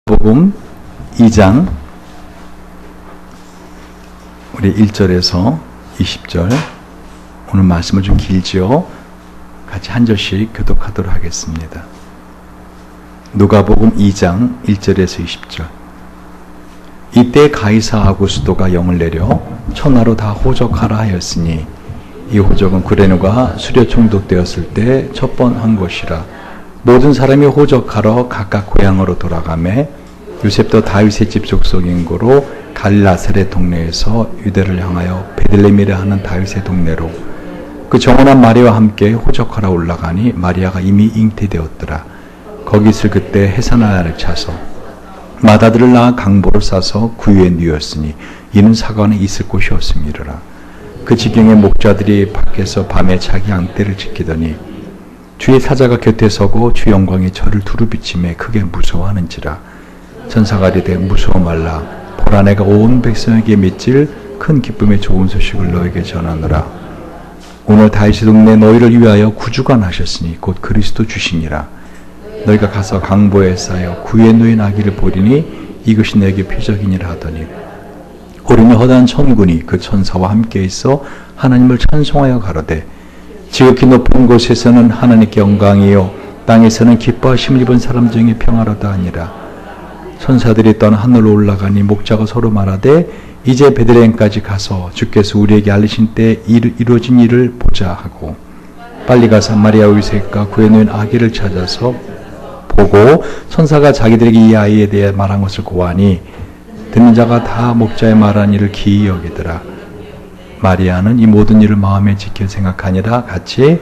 복음 2장 우리 1절에서 20절 오늘 말씀은 좀 길지요. 같이 한 절씩 교독하도록 하겠습니다. 누가복음 2장 1절에서 20절. 이때 가이사 아구스도가 영을 내려 천하로 다 호적하라 하였으니 이 호적은 구레네가 수려 총독되었을 때 첫 번 한 것이라. 모든 사람이 호적하러 각각 고향으로 돌아가매 요셉도 다윗의 집 족속인 고로 갈라셀의 동네에서 유대를 향하여 베들레헴이라 하는 다윗의 동네로 그 정원한 마리아와 함께 호적하러 올라가니 마리아가 이미 잉태되었더라. 거기 있을 그때 해산하를 차서 마다들을 낳아 강보를 싸서 구유에 누웠으니 이는 사관에 있을 곳이 없음이로라. 그 지경에 목자들이 밖에서 밤에 자기 양떼를 지키더니 주의 사자가 곁에 서고 주 영광이 저를 두루 비치매 크게 무서워하는지라. 천사가 이르되 무서워 말라. 보라 내가 온 백성에게 미칠 큰 기쁨의 좋은 소식을 너에게 전하노라. 오늘 다윗의 동네 너희를 위하여 구주가 나셨으니 곧 그리스도 주시니라. 너희가 가서 강보에 쌓여 구유에 누인 아기를 보리니 이것이 너에게 표적이니라 하더니 오르는 허다한 천군이 그 천사와 함께 있어 하나님을 찬송하여 가로되 지극히 높은 곳에서는 하나님께 영광이요 땅에서는 기뻐하심을 입은 사람 중에 평화로다 하니라. 천사들이 떠나 하늘로 올라가니 목자가 서로 말하되 이제 베들레헴까지 가서 주께서 우리에게 알리신 때 이루어진 일을 보자 하고 빨리 가서 마리아 요셉과 그에 누인 아기를 찾아서 보고 천사가 자기들에게 이 아이에 대해 말한 것을 고하니 듣는 자가 다 목자의 말한 일을 기이 여기더라. 마리아는 이 모든 일을 마음에 지켜 생각하니라. 같이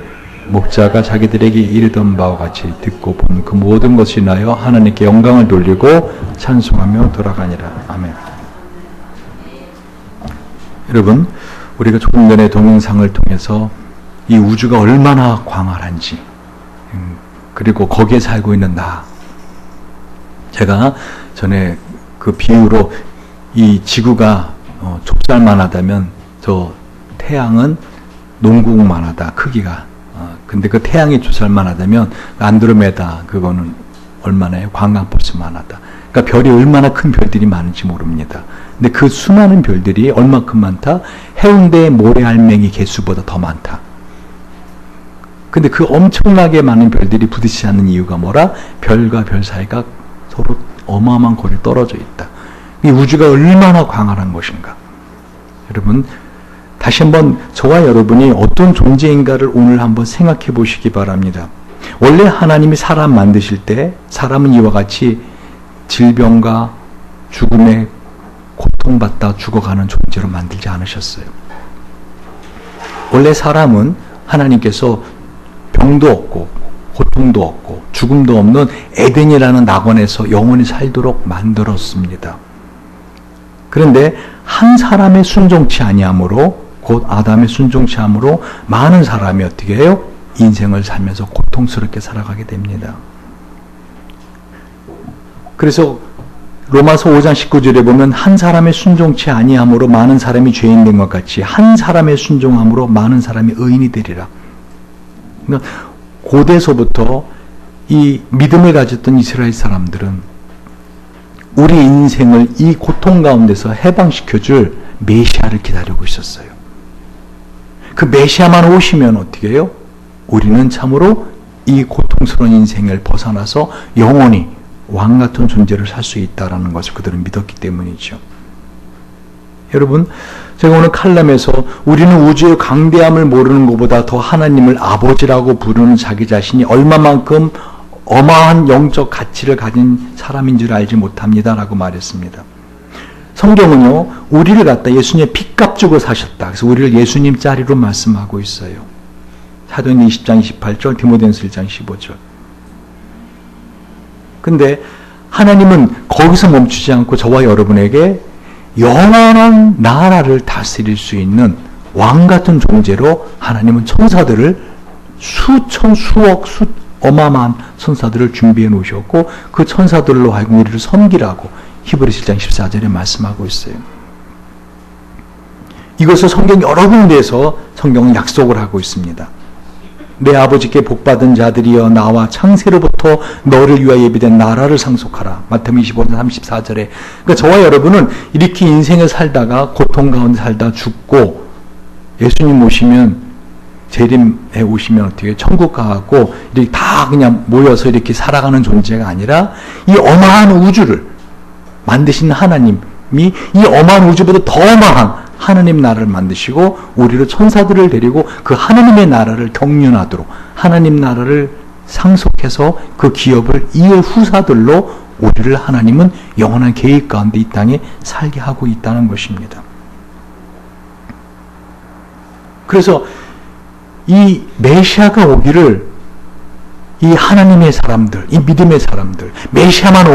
목자가 자기들에게 이르던 바와 같이 듣고 본 그 모든 것이 나여 하나님께 영광을 돌리고 찬송하며 돌아가니라. 아멘. 여러분, 우리가 조금 전에 동영상을 통해서 이 우주가 얼마나 광활한지 그리고 거기에 살고 있는 나, 제가 전에 그 비유로 이 지구가 좁쌀만 하다면 저 태양은 농구공만 하다, 크기가. 근데 그 태양이 좁쌀만 하다면 안드로메다, 그거는 얼마나요? 관광버스만 하다. 그러니까 별이 얼마나 큰 별들이 많은지 모릅니다. 근데 그 수많은 별들이 얼마큼 많다? 해운대의 모래알맹이 개수보다 더 많다. 근데 그 엄청나게 많은 별들이 부딪히지 않는 이유가 뭐라? 별과 별 사이가 서로 어마어마한 거리에 떨어져 있다. 이 우주가 얼마나 광활한 것인가. 여러분, 다시 한번 저와 여러분이 어떤 존재인가를 오늘 한번 생각해 보시기 바랍니다. 원래 하나님이 사람 만드실 때 사람은 이와 같이 질병과 죽음에 고통받다 죽어가는 존재로 만들지 않으셨어요. 원래 사람은 하나님께서 병도 없고 고통도 없고 죽음도 없는 에덴이라는 낙원에서 영원히 살도록 만들었습니다. 그런데 한 사람의 순종치 아니함으로, 곧 아담의 순종치 함으로 많은 사람이 어떻게 해요? 인생을 살면서 고통스럽게 살아가게 됩니다. 그래서 로마서 5장 19절에 보면 한 사람의 순종치 아니함으로 많은 사람이 죄인 된 것 같이 한 사람의 순종함으로 많은 사람이 의인이 되리라. 그러니까 고대서부터 이 믿음을 가졌던 이스라엘 사람들은 우리 인생을 이 고통 가운데서 해방시켜줄 메시아를 기다리고 있었어요. 그 메시아만 오시면 어떻게 해요? 우리는 참으로 이 고통스러운 인생을 벗어나서 영원히 왕같은 존재를 살 수 있다는 것을 그들은 믿었기 때문이죠. 여러분, 제가 오늘 칼럼에서 우리는 우주의 강대함을 모르는 것보다 더 하나님을 아버지라고 부르는 자기 자신이 얼마만큼 어마한 영적 가치를 가진 사람인 줄 알지 못합니다라고 말했습니다. 성경은요, 우리를 갖다 예수님의 핏값 주고 사셨다. 그래서 우리를 예수님 자리로 말씀하고 있어요. 사도행전 20장 28절, 디모데전서 1장 15절. 근데 하나님은 거기서 멈추지 않고 저와 여러분에게 영원한 나라를 다스릴 수 있는 왕 같은 존재로 하나님은 천사들을 수천, 수억, 어마어마한 천사들을 준비해 놓으셨고 그 천사들로 하여금 우리를 섬기라고 히브리서 1장 14절에 말씀하고 있어요. 이것을 성경 여러 군데에서 성경은 약속을 하고 있습니다. 내 아버지께 복받은 자들이여 나와 창세로부터 너를 위하여 예비된 나라를 상속하라. 마태복음 25장 34절에. 그러니까 저와 여러분은 이렇게 인생을 살다가 고통 가운데 살다 죽고 예수님 오시면 재림에 오시면 어떻게 천국 가고 이렇게 다 그냥 모여서 이렇게 살아가는 존재가 아니라 이 어마한 우주를 만드신 하나님이 이 어마한 우주보다 더 어마한 하나님 나라를 만드시고 우리를 천사들을 데리고 그 하나님의 나라를 경륜하도록 하나님 나라를 상속해서 그 기업을 이을 후사들로 우리를 하나님은 영원한 계획 가운데 이 땅에 살게 하고 있다는 것입니다. 그래서 이 메시아가 오기를 이 하나님의 사람들, 이 믿음의 사람들, 메시아만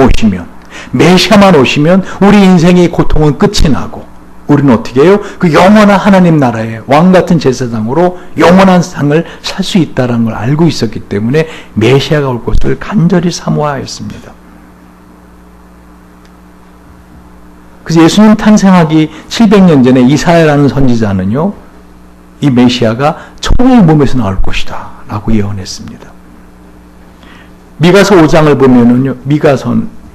오시면 우리 인생의 고통은 끝이 나고 우리는 어떻게 해요? 그 영원한 하나님 나라의 왕같은 제사장으로 영원한 상을 살 수 있다는 걸 알고 있었기 때문에 메시아가 올 것을 간절히 사모하였습니다. 그래서 예수님 탄생하기 700년 전에 이사야라는 선지자는요, 이 메시아가 초의 몸에서 나올 것이다 라고 예언했습니다. 미가서 5장을 보면은요,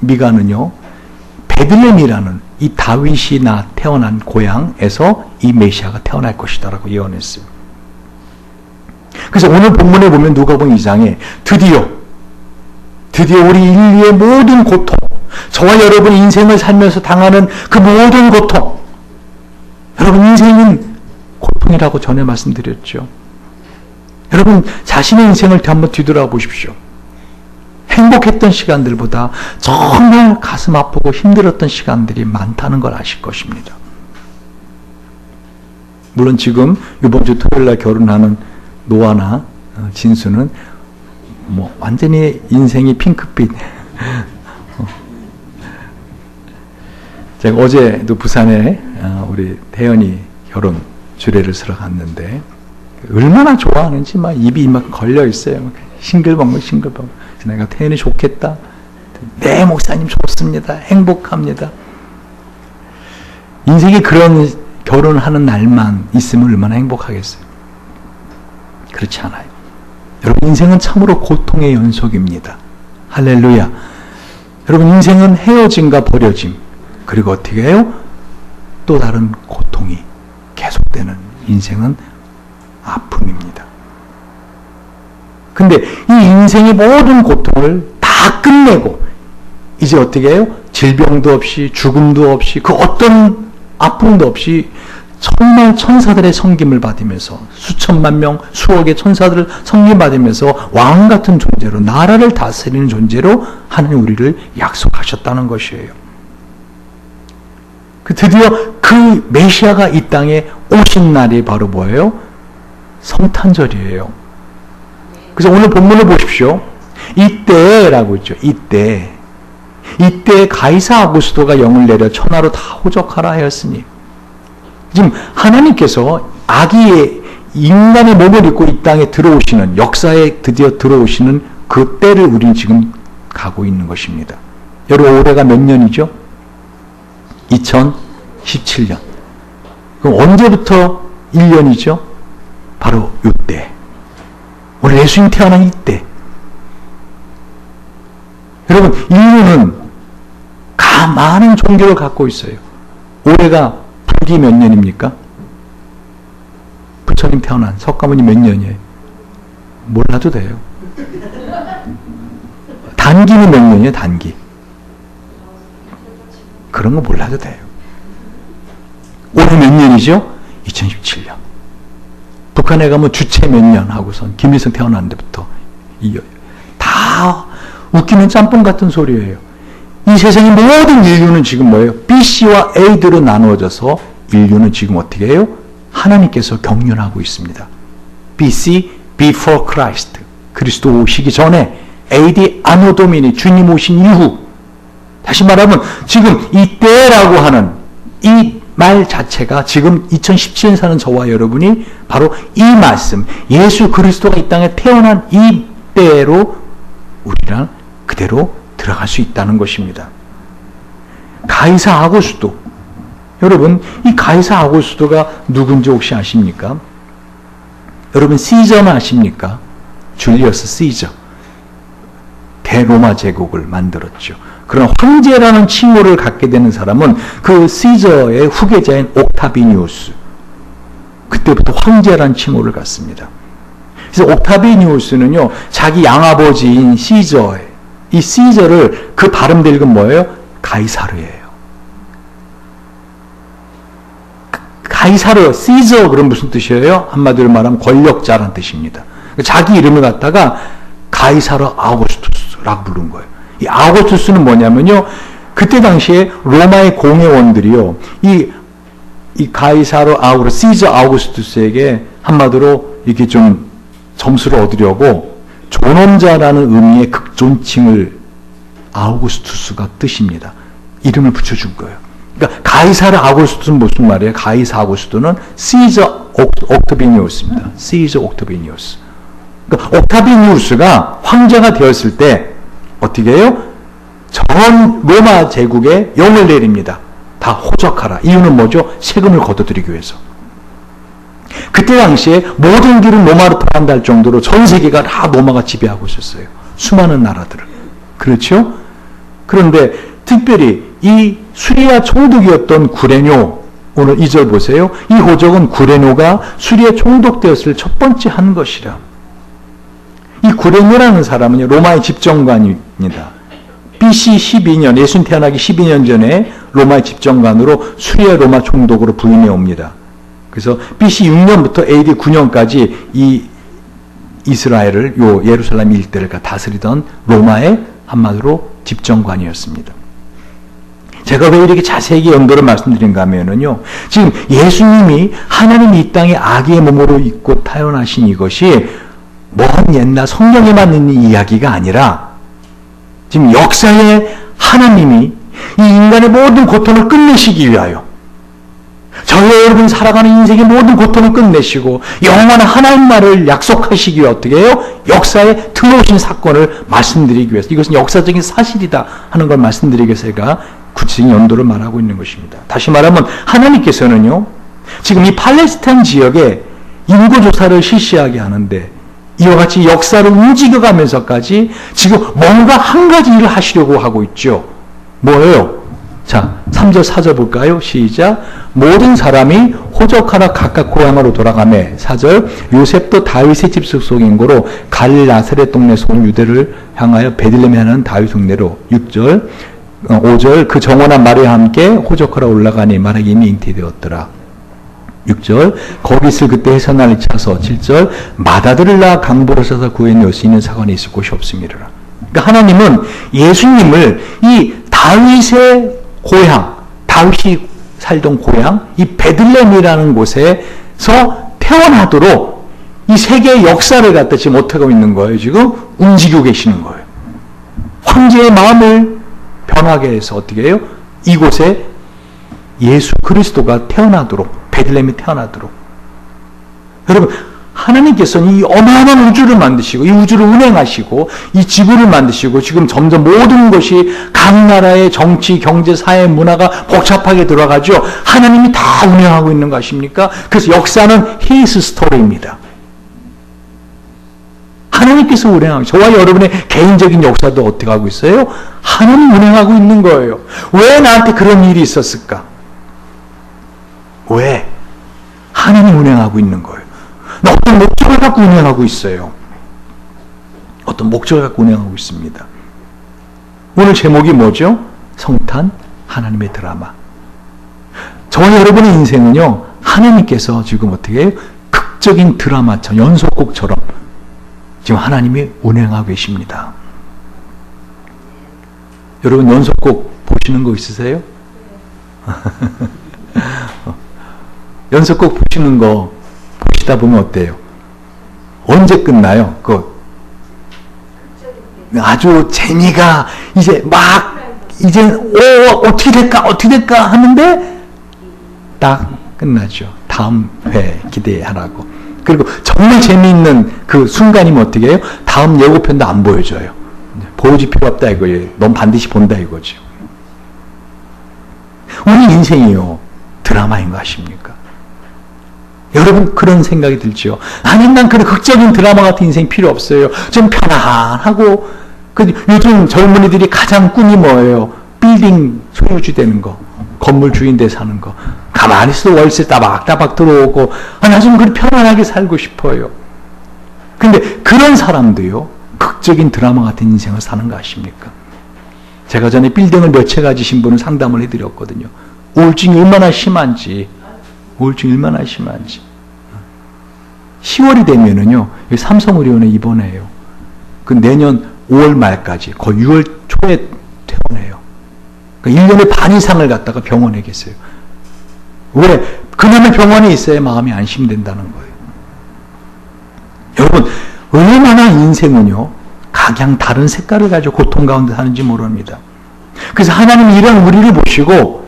미가는요, 베들레헴이라는 이 다윗이 태어난 고향에서 이 메시아가 태어날 것이다 라고 예언했어요. 그래서 오늘 본문에 보면 누가복음 2장에 드디어 우리 인류의 모든 고통, 저와 여러분 인생을 살면서 당하는 그 모든 고통, 여러분 인생은 고통이라고 전에 말씀드렸죠. 여러분 자신의 인생을 한번 뒤돌아보십시오. 행복했던 시간들보다 정말 가슴 아프고 힘들었던 시간들이 많다는 걸 아실 것입니다. 물론 지금 이번 주 토요일 날 결혼하는 노아나 진수는 완전히 인생이 핑크빛. 제가 어제도 부산에 우리 태연이 결혼 주례를 쓰러 갔는데 얼마나 좋아하는지 막 입이 막 걸려 있어요. 싱글벙글. 내가 태연이 좋겠다. 네, 목사님 좋습니다. 행복합니다. 인생이 그런 결혼하는 날만 있으면 얼마나 행복하겠어요. 그렇지 않아요. 여러분 인생은 참으로 고통의 연속입니다. 할렐루야. 여러분 인생은 헤어짐과 버려짐, 그리고 어떻게 해요? 또 다른 고통이 계속되는 인생은 아픔입니다. 근데 이 인생의 모든 고통을 다 끝내고 이제 어떻게 해요? 질병도 없이 죽음도 없이 그 어떤 아픔도 없이 정말 천사들의 섬김을 받으면서 수천만 명 수억의 천사들을 섬김받으면서 왕같은 존재로 나라를 다스리는 존재로 하나님 우리를 약속하셨다는 것이에요. 드디어 그 메시아가 이 땅에 오신 날이 바로 뭐예요? 성탄절이에요. 그래서 오늘 본문을 보십시오. 이때라고 있죠. 이때 가이사 아구스도가 영을 내려 천하로 다 호적하라 하였으니, 지금 하나님께서 아기의 인간의 몸을 입고 이 땅에 들어오시는, 역사에 드디어 들어오시는 그 때를 우리는 지금 가고 있는 것입니다. 여러분 올해가 몇 년이죠? 2017년. 그럼 언제부터 1년이죠? 바로 이때. 오늘 예수님 태어난 이때. 여러분 인류는 많은 종교를 갖고 있어요. 올해가 불기 몇 년입니까? 부처님 태어난 석가모니 몇 년이에요? 몰라도 돼요. 단기는 몇 년이에요? 단기. 그런 거 몰라도 돼요. 올해 몇 년이죠? 2017년. 북한에 가면 주체 몇 년 하고선 김일성 태어난 데부터 다 웃기는 짬뽕 같은 소리예요. 이 세상의 모든 인류는 지금 뭐예요? BC와 AD로 나누어져서 인류는 지금 어떻게 해요? 하나님께서 경륜하고 있습니다. BC, Before Christ. 그리스도 오시기 전에, AD, 아노 도미니, 주님 오신 이후. 다시 말하면 지금 이때라고 하는 이 말 자체가 지금 2017년 사는 저와 여러분이 바로 이 말씀, 예수 그리스도가 이 땅에 태어난 이 때로 우리랑 그대로 들어갈 수 있다는 것입니다. 가이사 아구스도. 여러분 이 가이사 아구스도가 누군지 혹시 아십니까? 여러분 시저는 아십니까? 줄리어스 시저. 대로마 제국을 만들었죠. 그런 황제라는 칭호를 갖게 되는 사람은 그 시저의 후계자인 옥타비니우스. 그때부터 황제라는 칭호를 갖습니다. 그래서 옥타비니우스는요, 자기 양아버지인 시저의, 이 시저를 그 발음대로 읽으면 뭐예요? 가이사르예요. 가이사르, 시저, 그럼 무슨 뜻이에요? 한마디로 말하면 권력자란 뜻입니다. 자기 이름을 갖다가 가이사르 아우구스투스라고 부른 거예요. 이 아우구스투스는 뭐냐면요, 그때 당시에 로마의 공회원들이요, 이 가이사르 시저 아우구스투스에게 한마디로 이렇게 좀 점수를 얻으려고 존엄자라는 의미의 극존칭을 아우구스투스가 뜻입니다. 이름을 붙여준 거예요. 그러니까 가이사르 아우구스투스는 무슨 말이에요? 가이사 아우구스투는 시저 옥타비니우스입니다. 시저 옥타비니우스. 그러니까 옥타비니우스가 황제가 되었을 때 어떻게 해요? 전 로마 제국에 영을 내립니다. 다 호적하라. 이유는 뭐죠? 세금을 걷어들이기 위해서. 그때 당시에 모든 길은 로마로 통한다 할 정도로 전 세계가 다 로마가 지배하고 있었어요. 수많은 나라들을. 그렇죠? 그런데 특별히 이 수리아 총독이었던 구레뇨, 오늘 2절 보세요. 이 호적은 구레뇨가 수리아 총독되었을 첫 번째 한 것이라. 이 구레뇨라는 사람은 로마의 집정관입니다. BC 12년, 예수님 태어나기 12년 전에 로마의 집정관으로 수리아 로마 총독으로 부임해 옵니다. 그래서 BC 6년부터 AD 9년까지 이 이스라엘을, 요 예루살렘 일대를 다스리던 로마의 한마디로 집정관이었습니다. 제가 왜 이렇게 자세히 연도를 말씀드린가 하면요, 지금 예수님이 하나님이 이 땅에 아기의 몸으로 입고 태어나신 이것이 먼 옛날 성경에만 있는 이야기가 아니라 지금 역사에 하나님이 이 인간의 모든 고통을 끝내시기 위하여 저희와 여러분 살아가는 인생의 모든 고통을 끝내시고 영원한 하나님 나라를 약속하시기 위해 어떻게 해요? 역사에 들어오신 사건을 말씀드리기 위해서, 이것은 역사적인 사실이다 하는 걸 말씀드리기 위해서 제가 구체적인 연도를 말하고 있는 것입니다. 다시 말하면 하나님께서는요, 지금 이 팔레스타인 지역에 인구조사를 실시하게 하는데 이와 같이 역사를 움직여가면서까지 지금 뭔가 한 가지 일을 하시려고 하고 있죠. 뭐예요? 자, 3절 4절 볼까요? 시작. 모든 사람이 호적하라 각각 고향으로 돌아가매. 4절. 요셉도 다윗의 집 속속인 고로 갈릴 나사렛 동네에서 온 유대를 향하여 베들레헴에 하는 다윗 흉내로. 6절. 5절. 그 정원한 마리아와 함께 호적하라 올라가니 말하기 이미 잉태되었더라. 6절. 거기 있을 그때 해산날이 차서. 7절. 마다들을 낳아 강보로 써서 구해낼 수 있는 사관이 있을 곳이 없음이라. 그러니까 하나님은 예수님을 이 다윗의 고향, 다윗이 살던 고향, 이 베들레헴이라는 곳에서 태어나도록 이 세계의 역사를 갖다 지금 어떻게 하고 있는 거예요? 지금 움직이고 계시는 거예요. 황제의 마음을 변하게 해서 어떻게 해요? 이곳에 예수 그리스도가 태어나도록, 베들레헴이 태어나도록. 여러분, 하나님께서는 이 어마어마한 우주를 만드시고, 이 우주를 운행하시고, 이 지구를 만드시고, 지금 점점 모든 것이 각 나라의 정치, 경제, 사회, 문화가 복잡하게 들어가죠. 하나님이 다 운행하고 있는 거 아십니까? 그래서 역사는 His story입니다. 하나님께서 운행하고, 저와 여러분의 개인적인 역사도 어떻게 하고 있어요? 하나님 운행하고 있는 거예요. 왜 나한테 그런 일이 있었을까? 왜? 하나님 운행하고 있는 거예요. 어떤 목적을 갖고 운행하고 있어요. 어떤 목적을 갖고 운행하고 있습니다. 오늘 제목이 뭐죠? 성탄 하나님의 드라마. 저와 여러분의 인생은요, 하나님께서 지금 어떻게 해요? 극적인 드라마처럼, 연속곡처럼 지금 하나님이 운행하고 계십니다. 여러분 연속곡 보시는 거 있으세요? 연속곡 보시는 거 보시다 보면 어때요? 언제 끝나요? 아주 재미가 이제 막 이제 어떻게 될까 하는데 딱 끝나죠. 다음 회 기대하라고. 그리고 정말 재미있는 그 순간이면 어떻게 해요? 다음 예고편도 안 보여줘요. 보여줄 필요 없다 이거예요. 넌 반드시 본다 이거죠. 우리 인생이요, 드라마인 거 아십니까? 여러분 그런 생각이 들죠. 아니 난 그런 극적인 드라마 같은 인생 필요 없어요. 좀 편안하고 요즘 젊은이들이 가장 꿈이 뭐예요? 빌딩 소유주 되는 거, 건물 주인 돼 사는 거. 가만히 있어도 월세 따박따박 들어오고 나 좀 그렇게 편안하게 살고 싶어요. 근데 그런 사람도요 극적인 드라마 같은 인생을 사는 거 아십니까? 제가 전에 빌딩을 몇 채 가지신 분을 상담을 해드렸거든요. 우울증이 얼마나 심한지 10월이 되면은요 삼성의료원에 입원해요. 그 내년 5월 말까지 거의 6월 초에 퇴원해요. 그러니까 1년에 반 이상을 갖다가 병원에 계세요. 왜? 그놈의 병원에 있어야 마음이 안심된다는 거예요. 여러분 얼마나 인생은요 각양 다른 색깔을 가지고 고통 가운데 사는지 모릅니다. 그래서 하나님이 이런 우리를 보시고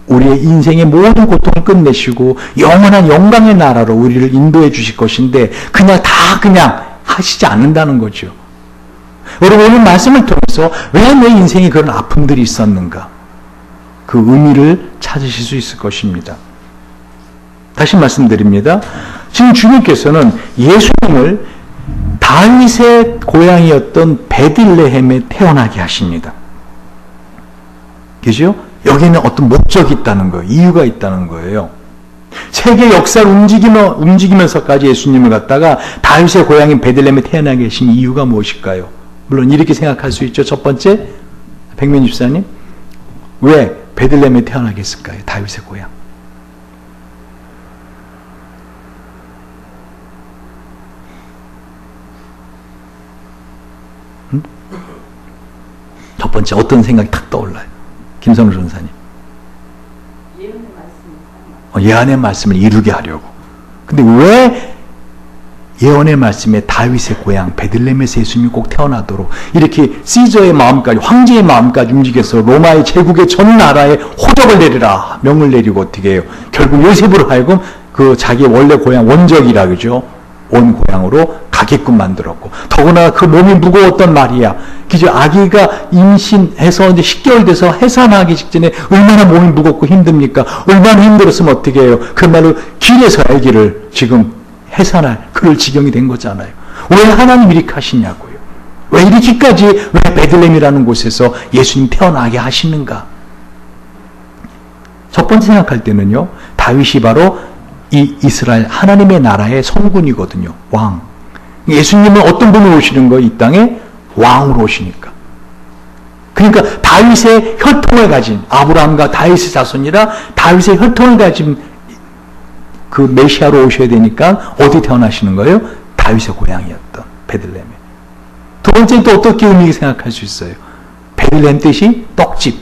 우리의 인생의 모든 고통을 끝내시고 영원한 영광의 나라로 우리를 인도해 주실 것인데 그냥 하시지 않는다는 거죠. 여러분 오늘 말씀을 통해서 왜 내 인생에 그런 아픔들이 있었는가 그 의미를 찾으실 수 있을 것입니다. 다시 말씀드립니다. 지금 주님께서는 예수님을 다윗의 고향이었던 베들레헴에 태어나게 하십니다. 그죠? 여기에는 어떤 목적이 있다는 거예요. 이유가 있다는 거예요. 세계 역사를 움직이면서까지 예수님을 갖다가 다윗의 고향인 베들레헴에 태어나게 하신 이유가 무엇일까요? 물론 이렇게 생각할 수 있죠. 첫 번째, 백민 집사님, 왜 베들레헴에 태어나게 했을까요? 다윗의 고향. 첫 번째 어떤 생각이 탁 떠올라요? 김선우 전사님. 예언의 말씀을 이루게 하려고. 근데 왜 예언의 말씀에 다윗의 고향 베들레헴에서 예수님이 꼭 태어나도록 이렇게 시저의 마음까지 황제의 마음까지 움직여서 로마의 제국의 전 나라에 호적을 내리라 명을 내리고 어떻게 해요? 결국 요셉으로 하여금 그 자기 원래 고향 원적이라 그죠? 온 고향으로 가게끔 만들었고 더구나 그 몸이 무거웠던 마리아 그죠? 아기가 임신해서 이제 10개월 돼서 해산하기 직전에 얼마나 몸이 무겁고 힘듭니까? 얼마나 힘들었으면 어떻게 해요? 그말로 길에서 아기를 지금 해산할 그럴 지경이 된 거잖아요. 왜 하나님 이렇게 하시냐고요? 왜 이렇게까지 왜 베들레헴이라는 곳에서 예수님 태어나게 하시는가? 첫 번째 생각할 때는요. 다윗이 바로 이 이스라엘 하나님의 나라의 성군이거든요. 왕. 예수님은 어떤 분으로 오시는 거예요? 이 땅에 왕으로 오시니까. 그러니까 다윗의 혈통을 가진 아브라함과 다윗의 자손이라 다윗의 혈통을 가진 그 메시아로 오셔야 되니까 어디 태어나시는 거예요? 다윗의 고향이었던 베들레헴에. 두 번째는 또 어떻게 의미를 생각할 수 있어요? 베들레헴 뜻이 떡집.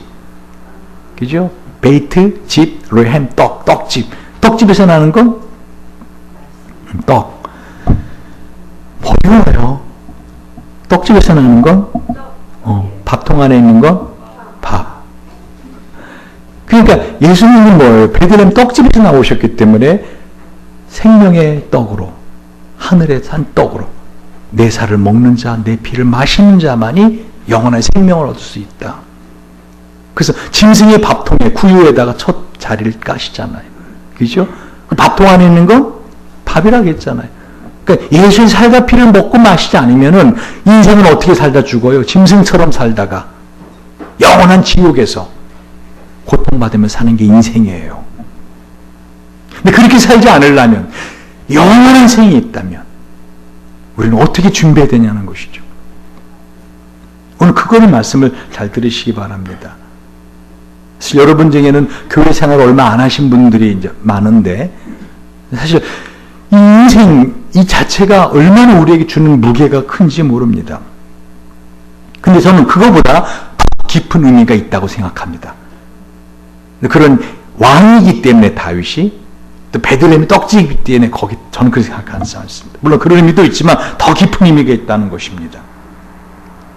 그죠? 베이트, 집, 레헴, 떡집. 떡집에서 나는 건 떡. 뭐예요? 떡집에서 나는 건 밥통 안에 있는 건 밥. 그러니까 예수님은 뭐예요? 베들레헴 떡집에서 나오셨기 때문에 생명의 떡으로 하늘에 산 떡으로 내 살을 먹는 자, 내 피를 마시는 자만이 영원한 생명을 얻을 수 있다. 그래서 짐승의 밥통에 구유에다가 첫 자리를 까시잖아요. 그죠? 그 밥통 안에 있는 건 밥이라고 했잖아요. 그러니까 예수의 살과 피를 먹고 마시지 않으면은 인생은 어떻게 살다 죽어요? 짐승처럼 살다가 영원한 지옥에서 고통받으며 사는 게 인생이에요. 근데 그렇게 살지 않으려면 영원한 생이 있다면 우리는 어떻게 준비해야 되냐는 것이죠. 오늘 그거를 말씀을 잘 들으시기 바랍니다. 사실 여러분 중에는 교회 생활을 얼마 안 하신 분들이 이제 많은데 사실 이 인생 이 자체가 얼마나 우리에게 주는 무게가 큰지 모릅니다. 근데 저는 그거보다 더 깊은 의미가 있다고 생각합니다. 그런 왕이기 때문에 다윗이 또 베들레헴이 떡집이기 때문에 거기 저는 그렇게 생각하지 않습니다. 물론 그런 의미도 있지만 더 깊은 의미가 있다는 것입니다.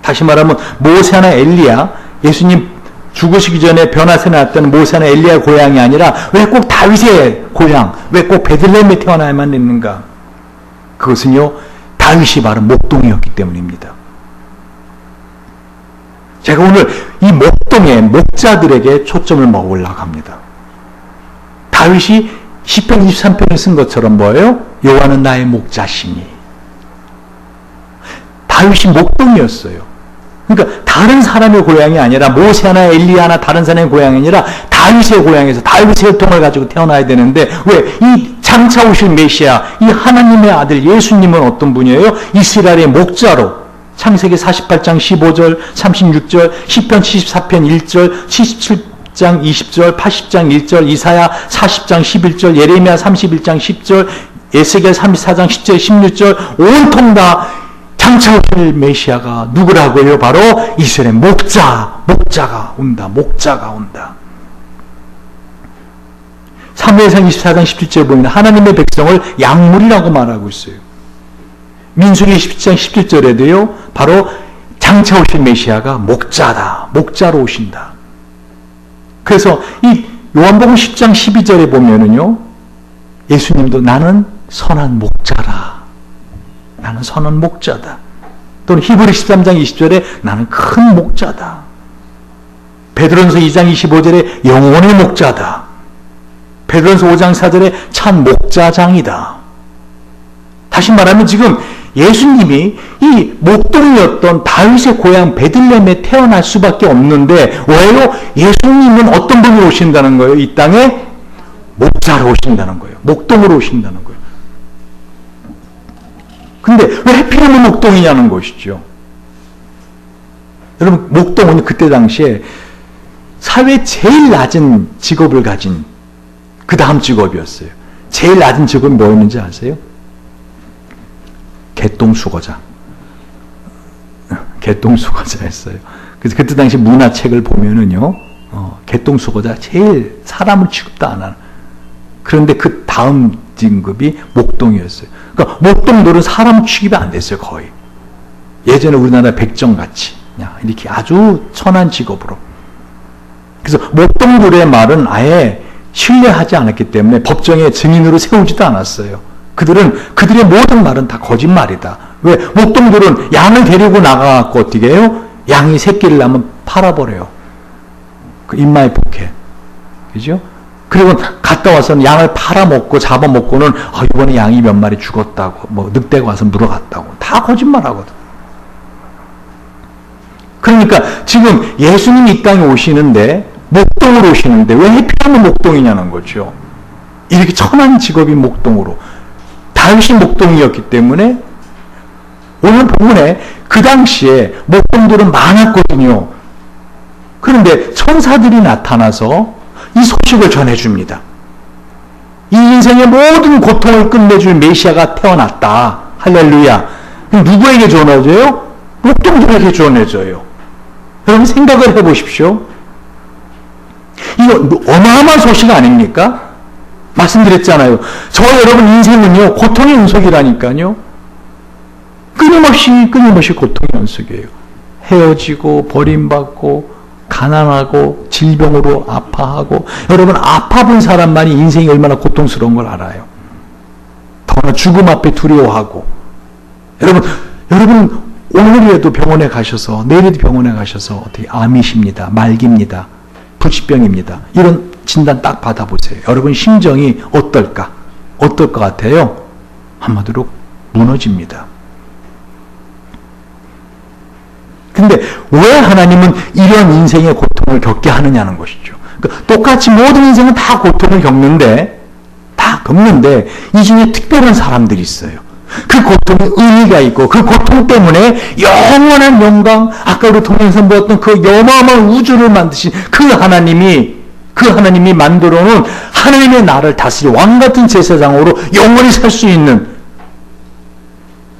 다시 말하면 모세나 엘리야 예수님 죽으시기 전에 변화세 나왔던 모세나 엘리야 고향이 아니라 왜 꼭 다윗의 고향, 왜 꼭 베들레헴에 태어나야만 했는가? 그것은요 다윗이 바로 목동이었기 때문입니다. 제가 오늘 이 목동의 목자들에게 초점을 먹으려고 합니다. 다윗이 시편 23편을 쓴 것처럼 뭐예요? 여호와는 나의 목자시니. 다윗이 목동이었어요. 그러니까 다른 사람의 고향이 아니라 모세나 엘리야나 다른 사람의 고향이 아니라 다윗의 고향에서 다윗의 혈통을 가지고 태어나야 되는데 왜? 이 장차 오실 메시아, 이 하나님의 아들 예수님은 어떤 분이에요? 이스라엘의 목자로 창세기 48장 15절, 36절, 시편 74편 1절, 77장 20절, 80장 1절, 이사야 40장 11절, 예레미야 31장 10절, 에스겔 34장 10절, 16절 온통 다 장차 오실 메시아가 누구라고요? 바로 이스라엘 목자가 온다. 목자가 온다. 사무엘상 24장 17절에 보면 하나님의 백성을 약물이라고 말하고 있어요. 민수기 17장 17절에도요. 바로 장차 오실 메시아가 목자다. 목자로 오신다. 그래서 이 요한복음 10장 12절에 보면은요. 예수님도 나는 선한 목자라. 나는 선한 목자다. 또는 히브리 13장 20절에 나는 큰 목자다. 베드로전서 2장 25절에 영혼의 목자다. 베드로전서 5장 4절에 참 목자장이다. 다시 말하면 지금 예수님이 이 목동이었던 다윗의 고향 베들레헴에 태어날 수밖에 없는데 왜요? 예수님은 어떤 분으로 오신다는 거예요? 이 땅에 목자로 오신다는 거예요. 목동으로 오신다는 거예요. 근데 왜 하필이면 목동이냐는 것이죠. 여러분 목동은 그때 당시에 사회 제일 낮은 직업을 가진 그 다음 직업이었어요. 제일 낮은 직업이 뭐였는지 아세요? 개똥수거자. 개똥수거자였어요. 그래서 그때 당시 문화책을 보면은요, 개똥수거자 제일 사람을 취급도 안 하는. 그런데 그 다음 진급이 목동이었어요. 그러니까 목동들은 사람 취급이 안 됐어요, 거의. 예전에 우리나라 백정같이 그냥 이렇게 아주 천한 직업으로. 그래서 목동들의 말은 아예 신뢰하지 않았기 때문에 법정에 증인으로 세우지도 않았어요. 그들의 모든 말은 다 거짓말이다. 왜? 목동들은 양을 데리고 나가갖고 어떻게 해요? 양이 새끼를 낳으면 팔아버려요. 그 인마의 복해. 그죠? 그리고 갔다 와서는 양을 팔아먹고 잡아먹고는 이번에 양이 몇 마리 죽었다고 뭐 늑대가 와서 물어갔다고 다 거짓말하거든. 그러니까 지금 예수님이 이 땅에 오시는데 목동으로 오시는데 왜 하필이면 목동이냐는 거죠. 이렇게 천한 직업이 목동으로 다윗이 목동이었기 때문에 오늘 본문에 그 당시에 목동들은 많았거든요. 그런데 천사들이 나타나서 이 소식을 전해줍니다. 이 인생의 모든 고통을 끝내줄 메시아가 태어났다. 할렐루야. 누구에게 전해져요? 목동들에게 전해져요. 여러분 생각을 해보십시오. 이거 어마어마한 소식 아닙니까? 말씀드렸잖아요. 저 여러분 인생은요 고통의 연속이라니까요. 끊임없이 고통의 연속이에요. 헤어지고 버림받고 가난하고 질병으로 아파하고 여러분 아파본 사람만이 인생이 얼마나 고통스러운 걸 알아요. 더나 죽음 앞에 두려워하고 여러분 오늘이라도 병원에 가셔서 내일에도 병원에 가셔서 어떻게 암이십니다. 말기입니다. 불치병입니다. 이런 진단 딱 받아보세요. 여러분 심정이 어떨까? 어떨 것 같아요? 한마디로 무너집니다. 근데 왜 하나님은 이런 인생의 고통을 겪게 하느냐는 것이죠. 그러니까 똑같이 모든 인생은 다 고통을 겪는데 이 중에 특별한 사람들이 있어요. 그 고통에 의미가 있고 그 고통 때문에 영원한 영광, 아까 우리 통해서 보았던 그 어마어마한 우주를 만드신 그 하나님이 만들어 놓은 하나님의 나라를 다스릴 왕같은 제사장으로 영원히 살 수 있는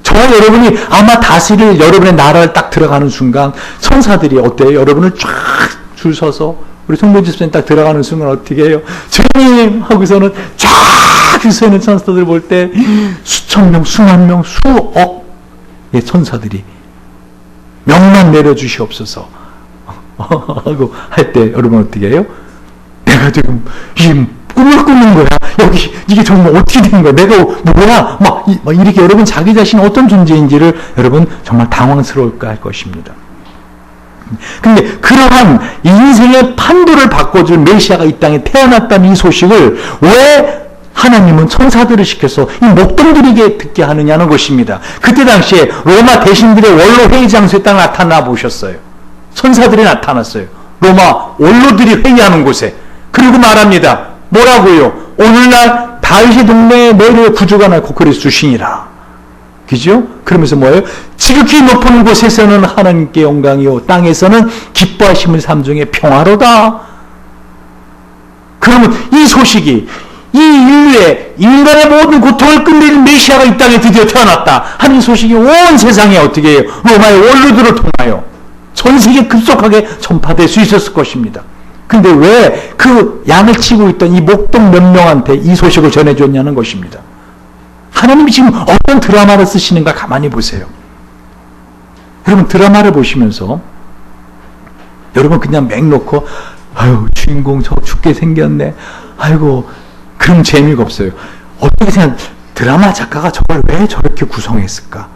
저와 여러분이 아마 다스릴 여러분의 나라를 딱 들어가는 순간 천사들이 어때요? 여러분을 쫙 줄 서서 우리 송변 집사님 딱 들어가는 순간 어떻게 해요? 주님 하고서는 쫙 줄 서 있는 천사들 볼 때 수천 명, 수만 명, 수억의 천사들이 명만 내려주시옵소서 하고 할 때 여러분 어떻게 해요? 내가 지금 이 꿈을 꾸는 거야. 여기 이게 정말 어떻게 된 거야? 내가 뭐야? 막 이렇게 여러분 자기 자신이 어떤 존재인지를 여러분 정말 당황스러울까 할 것입니다. 근데 그러한 인생의 판도를 바꿔줄 메시아가 이 땅에 태어났다는 이 소식을 왜 하나님은 천사들을 시켜서 이 목동들에게 듣게 하느냐는 것입니다. 그때 당시에 로마 대신들의 원로 회의 장소에 딱 나타나 보셨어요. 천사들이 나타났어요. 로마 원로들이 회의하는 곳에. 그리고 말합니다. 뭐라고요? 오늘날 다윗의 동네에 너희를 구주가 낳고 그리스도시니라. 그죠? 그러면서 뭐예요? 지극히 높은 곳에서는 하나님께 영광이요 땅에서는 기뻐하심을 삼중에 평화로다. 그러면 이 소식이 이 인류의 인간의 모든 고통을 끝내줄 메시아가 이 땅에 드디어 태어났다 하는 소식이 온 세상에 어떻게 해요? 로마의 원로들을 통하여 전 세계에 급속하게 전파될 수 있었을 것입니다. 근데 왜 그 양을 치고 있던 이 목동 몇 명한테 이 소식을 전해줬냐는 것입니다. 하나님이 지금 어떤 드라마를 쓰시는가 가만히 보세요. 여러분 드라마를 보시면서 여러분 그냥 맹 놓고 아유 주인공 저 죽게 생겼네. 아이고 그럼 재미가 없어요. 어떻게 생각 드라마 작가가 저걸 왜 저렇게 구성했을까?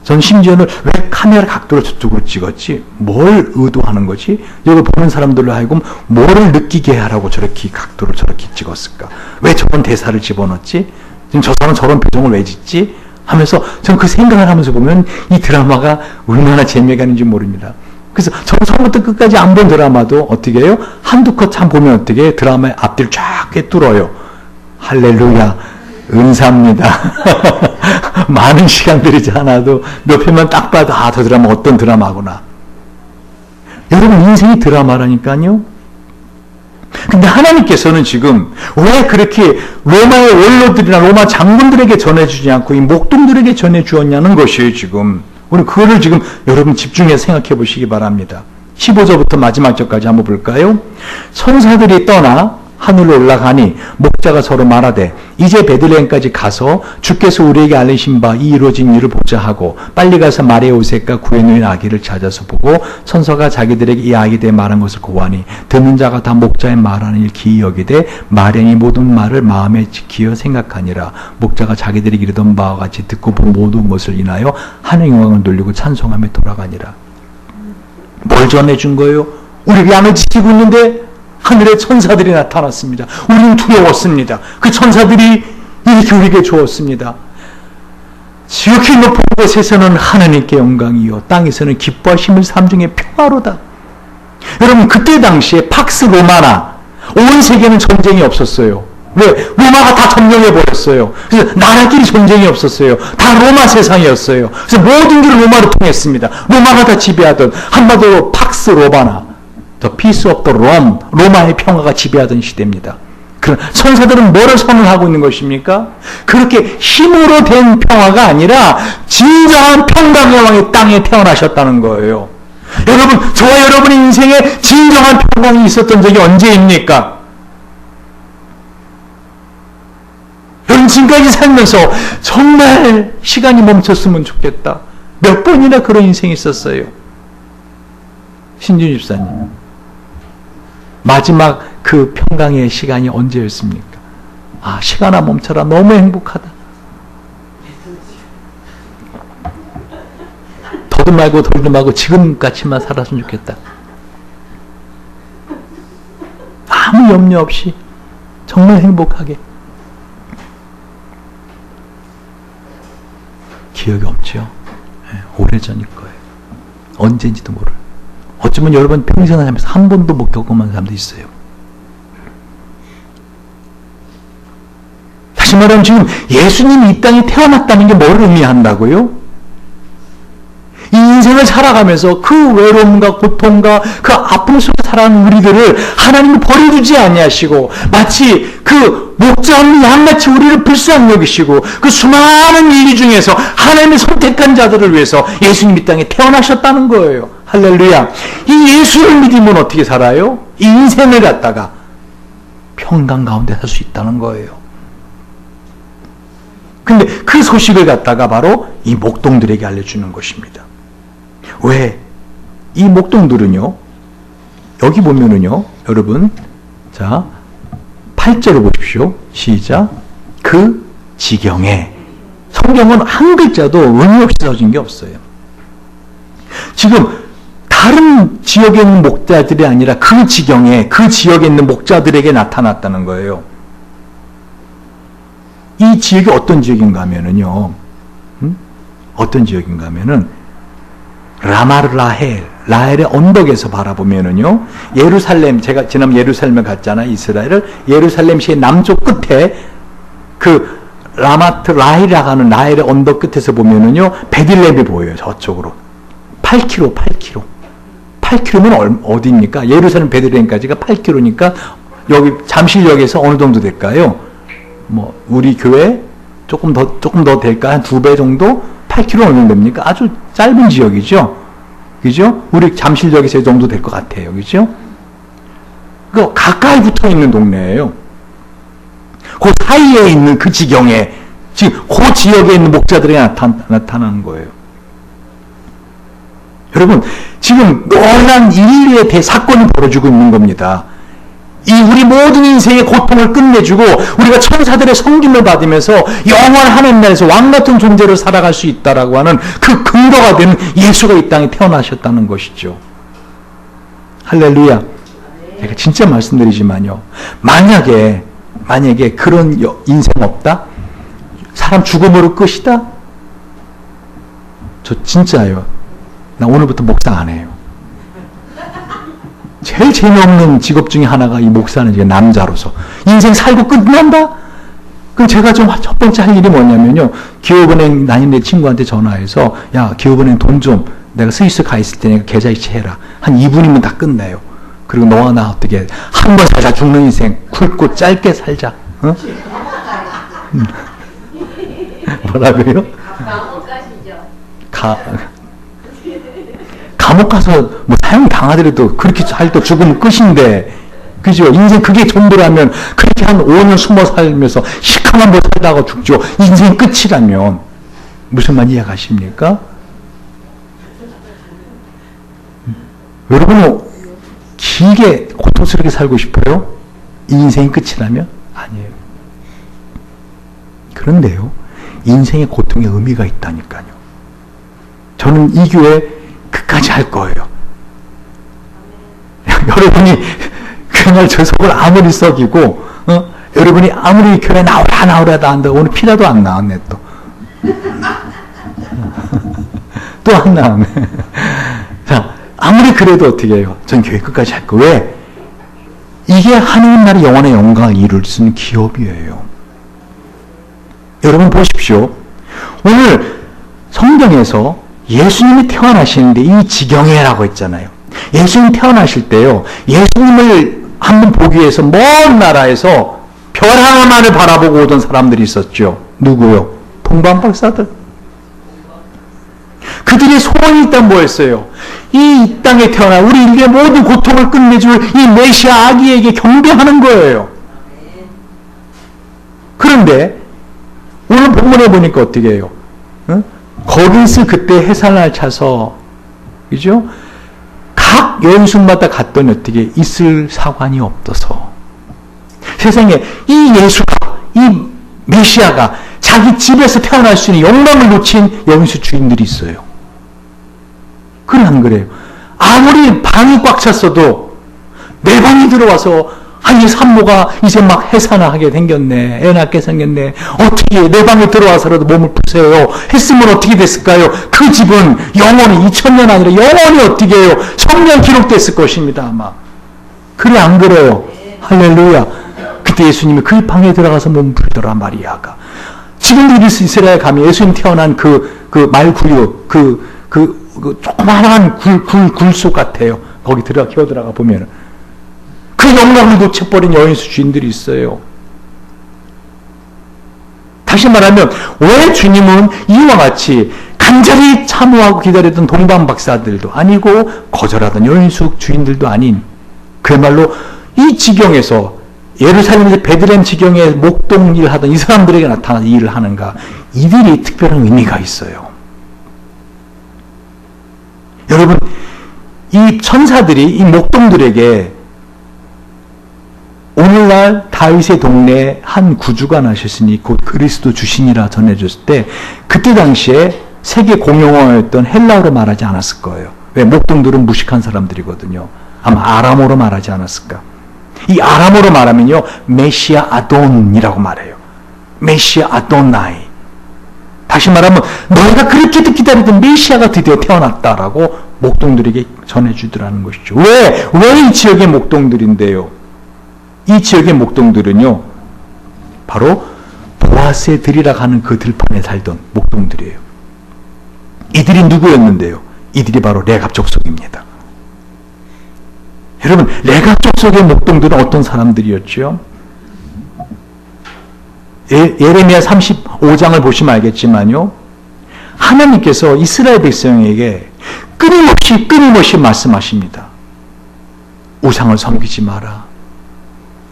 전 심지어는 왜 카메라 각도를 저쪽으로 찍었지? 뭘 의도하는 거지? 이걸 보는 사람들로 하여금 뭐를 느끼게 하라고 저렇게 각도를 저렇게 찍었을까? 왜 저런 대사를 집어넣었지? 지금 저 사람은 저런 표정을 왜 짓지? 하면서 저는 그 생각을 하면서 보면 이 드라마가 얼마나 재미가 있는지 모릅니다. 그래서 저는 처음부터 끝까지 안 본 드라마도 어떻게 해요? 한두 컷 참 보면 어떻게 해요? 드라마의 앞뒤를 쫙 뚫어요. 할렐루야. 은사입니다. 많은 시간 들이지 않아도 몇 편만 딱 봐도 아, 저 드라마 어떤 드라마구나. 여러분 인생이 드라마라니까요. 근데 하나님께서는 지금 왜 그렇게 로마의 원로들이나 로마 장군들에게 전해주지 않고 이 목동들에게 전해주었냐는 것이에요. 지금 우리 그거를 지금 여러분 집중해서 생각해 보시기 바랍니다. 15절부터 마지막 절까지 한번 볼까요? 천사들이 떠나 하늘로 올라가니 목자가 서로 말하되 이제 베들레헴까지 가서 주께서 우리에게 알리신 바 이 이루어진 일을 보자 하고 빨리 가서 마리아 요셉과 구해놓은 아기를 찾아서 보고 천사가 자기들에게 이 아기에 대해 말한 것을 고하니 듣는 자가 다 목자의 말하는 일 기이 여기되 마리아이 모든 말을 마음에 지키어 생각하니라. 목자가 자기들에게 이르던 바와 같이 듣고 본 모든 것을 인하여 하늘 영광을 돌리고 찬송하며 돌아가니라. 뭘 전해준 거예요? 우리 양을 지키고 있는데 하늘의 천사들이 나타났습니다. 우리는 두려웠습니다. 그 천사들이 이렇게 우리에게 주었습니다. 지극히 높은 곳에서는 하나님께 영광이요 땅에서는 기뻐하심을 삼중에 평화로다. 여러분 그때 당시에 팍스 로마나 온 세계는 전쟁이 없었어요. 왜? 로마가 다 점령해 버렸어요. 그래서 나라끼리 전쟁이 없었어요. 다 로마 세상이었어요. 그래서 모든 길을 로마로 통했습니다. 로마가 다 지배하던 한마디로 팍스 로마나 The peace of the Rome, 로마의 평화가 지배하던 시대입니다. 그럼 천사들은 뭐를 선언하고 있는 것입니까? 그렇게 힘으로 된 평화가 아니라 진정한 평강의 왕이 땅에 태어나셨다는 거예요. 여러분, 저와 여러분의 인생에 진정한 평강이 있었던 적이 언제입니까? 여러분 지금까지 살면서 정말 시간이 멈췄으면 좋겠다. 몇 번이나 그런 인생이 있었어요. 신준 집사님. 마지막 그 평강의 시간이 언제였습니까? 아, 시간아 멈춰라. 너무 행복하다. 더도 말고 덜도 말고 지금같이만 살았으면 좋겠다. 아무 염려 없이 정말 행복하게. 기억이 없죠. 네, 오래전일 거예요. 언제인지도 모르요. 어쩌면 여러분 평생 살면서 한 번도 못 겪어본 사람도 있어요. 다시 말하면 지금 예수님이 이 땅에 태어났다는 게 뭘 의미한다고요? 이 인생을 살아가면서 그 외로움과 고통과 그 아픔 속에 살아가는 우리들을 하나님이 버려두지 아니하시고 마치 그 목자 없는 양같이 우리를 불쌍히 여기시고 그 수많은 인류 중에서 하나님이 선택한 자들을 위해서 예수님이 이 땅에 태어나셨다는 거예요. 할렐루야. 이 예수를 믿으면 어떻게 살아요? 이 인생을 갖다가 평강 가운데 살 수 있다는 거예요. 근데 그 소식을 갖다가 바로 이 목동들에게 알려주는 것입니다. 왜? 이 목동들은요, 여기 보면은요, 여러분, 자, 8절을 보십시오. 시작. 그 지경에. 성경은 한 글자도 의미 없이 써진 게 없어요. 지금 다른 지역에 있는 목자들이 아니라 그 지경에, 그 지역에 있는 목자들에게 나타났다는 거예요. 이 지역이 어떤 지역인가 하면은요, 어떤 지역인가 하면은, 라헬의 언덕에서 바라보면은요, 예루살렘, 제가 지난번 예루살렘에 갔잖아요, 이스라엘을. 예루살렘시의 남쪽 끝에, 그, 라마트 라헬이라고 하는 라헬의 언덕 끝에서 보면은요, 베들레헴이 보여요, 저쪽으로. 8km. 8km면 어디입니까? 예루살렘 베들레헴까지가 8km니까, 여기 잠실역에서 어느 정도 될까요? 뭐, 우리 교회 조금 더 될까? 한 2배 정도? 8km 어느 정도 됩니까? 아주 짧은 지역이죠? 그죠? 우리 잠실역에서 이 정도 될 것 같아요. 그죠? 그 가까이 붙어 있는 동네예요. 그 사이에 있는 그 지경에, 지금 그 지역에 있는 목자들이 나타나는 거예요. 여러분, 지금 놀라운 인류의 대사건이 벌어지고 있는 겁니다. 이 우리 모든 인생의 고통을 끝내주고 우리가 천사들의 섬김을 받으면서 영원한 하나님 나라에서 왕 같은 존재로 살아갈 수 있다라고 하는 그 근거가 되는 예수가 이 땅에 태어나셨다는 것이죠. 할렐루야. 제가 진짜 말씀드리지만요. 만약에 그런 인생 없다? 사람 죽음으로 끝이다? 저 진짜예요. 나 오늘부터 목사 안 해요. 제일 재미없는 직업 중에 하나가 이 목사는 이제 남자로서 인생 살고 끝난다? 그럼 제가 좀 첫 번째 할 일이 뭐냐면요, 기업은행 다니는 내 친구한테 전화해서, 야, 기업은행 돈 좀 내가 스위스 가 있을 테니까 계좌 이체해라. 한 2분이면 다 끝내요. 그리고 너와 나 어떻게 한 번 살자, 죽는 인생 굵고 짧게 살자. 어? 뭐라고요? 감옥 가시죠. 감옥 가서 뭐 사형 당하더라도 그렇게 살도 죽으면 끝인데, 그죠? 인생 그게 전부라면 그렇게 한 5년 숨어 살면서 시커먼 거 살다가 죽죠. 인생 끝이라면. 무슨 말 이해가십니까? 여러분은 길게 고통스럽게 살고 싶어요? 이 인생이 끝이라면? 아니에요. 그런데요, 인생의 고통에 의미가 있다니까요. 저는 이 교회 끝까지 할 거예요. 여러분이 그날 저 속을 아무리 썩이고, 여러분이 아무리 교회 나오라도 한다고 오늘 피라도 안 나왔네, 또. 또 안 나왔네. 자, 아무리 그래도 어떻게 해요? 전 교회 끝까지 할 거예요. 왜? 이게 하나님 나라 영원의 영광을 이룰 수 있는 기업이에요. 여러분 보십시오. 오늘 성경에서 예수님이 태어나시는데 이 지경에라고 했잖아요. 예수님 태어나실 때요, 예수님을 한번 보기 위해서 먼 나라에서 별 하나만을 바라보고 오던 사람들이 있었죠. 누구요? 동방 박사들. 그들의 소원이 있다면 뭐였어요? 이 땅에 태어나 우리 인류의 모든 고통을 끝내줄 이 메시아 아기에게 경배하는 거예요. 그런데 오늘 본문에 보니까 어떻게 해요? 거기서 그때 해산을 차서, 그죠? 각 연순마다 갔더니 어떻게 있을 사관이 없어서 세상에 이 예수가, 이 메시아가 자기 집에서 태어날 수 있는 영광을 놓친 연수 주인들이 있어요. 그래 안 그래요? 아무리 방이 꽉 찼어도 내 방에 들어와서, 이 산모가 이제 막 해산을 하게 생겼네, 애 낳게 생겼네, 어떻게 내 방에 들어와서라도 몸을 푸세요 했으면 어떻게 됐을까요? 그 집은 영원히 2000년 아니라 영원히 어떻게 해요? 성령 기록됐을 것입니다 아마. 그래 안 그래요? 할렐루야. 그때 예수님이 그 방에 들어가서 몸을 풀더라 마리아가. 지금도 이스라엘 가면 예수님 태어난 그 말구유, 그 조그마한 굴속 같아요. 거기 기어들어가 보면은 그 영광을 놓쳐버린 여인수 주인들이 있어요. 다시 말하면 왜 주님은 이와 같이 간절히 참호하고 기다렸던 동방 박사들도 아니고 거절하던 여인수 주인들도 아닌, 그야말로 이 지경에서 예루살렘에서 베들레헴 지경에 목동일 하던 이 사람들에게 나타나서 일을 하는가? 이들이 특별한 의미가 있어요. 여러분, 이 천사들이 이 목동들에게 오늘날 다윗의 동네에 한 구주가 나셨으니 곧 그리스도 주신이라 전해줬을 때, 그때 당시에 세계 공용어였던 헬라어로 말하지 않았을 거예요. 왜? 목동들은 무식한 사람들이거든요. 아마 아람어로 말하지 않았을까. 이 아람어로 말하면요, 메시아 아돈이라고 말해요. 메시아 아도나이. 다시 말하면 너희가 그렇게도 기다리던 메시아가 드디어 태어났다라고 목동들에게 전해주더라는 것이죠. 왜 이 지역의 목동들인데요? 이 지역의 목동들은요, 바로 보아스의 들이라 하는 그 들판에 살던 목동들이에요. 이들이 누구였는데요? 이들이 바로 레갑 족속입니다. 여러분, 레갑 족속의 목동들은 어떤 사람들이었죠? 예레미야 35장을 보시면 알겠지만요, 하나님께서 이스라엘 백성에게 끊임없이 말씀하십니다. 우상을 섬기지 마라.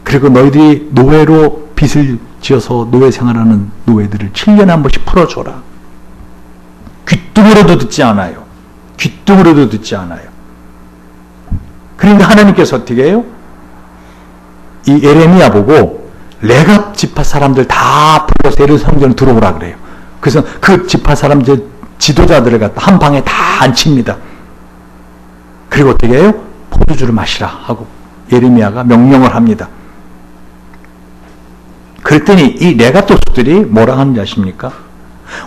그리고 너희들이 노예로 빚을 지어서 노예 생활하는 노예들을 7년에 한 번씩 풀어줘라. 귀뚱으로도 듣지 않아요. 귀뚱으로도 듣지 않아요. 그러니까 하나님께서 어떻게 해요? 이 예레미야 보고 레갑 지파 사람들 다 불러서 예루살렘 성전에 들어오라 그래요. 그래서 그 지파 사람들 지도자들을 갖다 한 방에 다 앉힙니다. 그리고 어떻게 해요? 포도주를 마시라 하고 예레미야가 명령을 합니다. 그랬더니 이 레갑 족속들이 뭐라 하는지 아십니까?